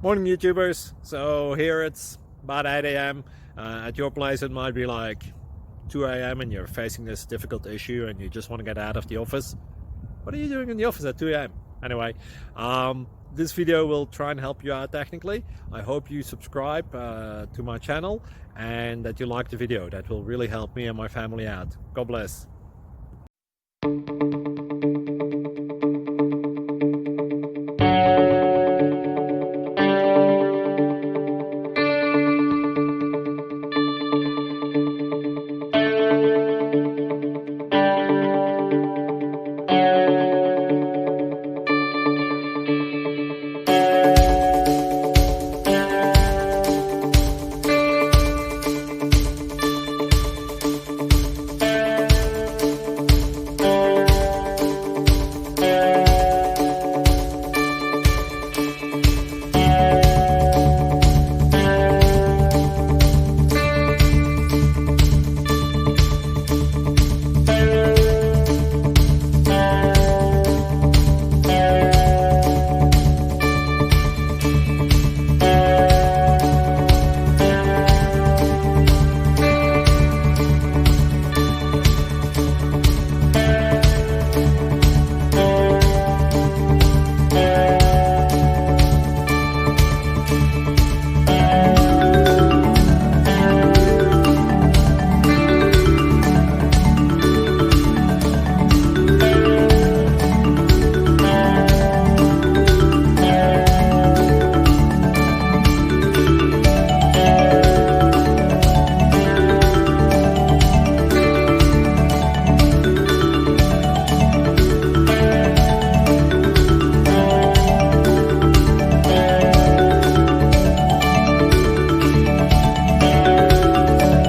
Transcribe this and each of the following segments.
Morning YouTubers. So here it's about 8 a.m. At your place it might be like 2 a.m. and you're facing this difficult issue and you just want to get out of the office. What are you doing in the office at 2 a.m.? Anyway, this video will try and help you out technically. I hope you subscribe to my channel and that you like the video. That will really help me and my family out. God bless.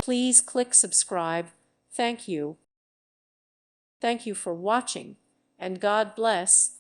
Please click subscribe. Thank you. Thank you for watching, and God bless.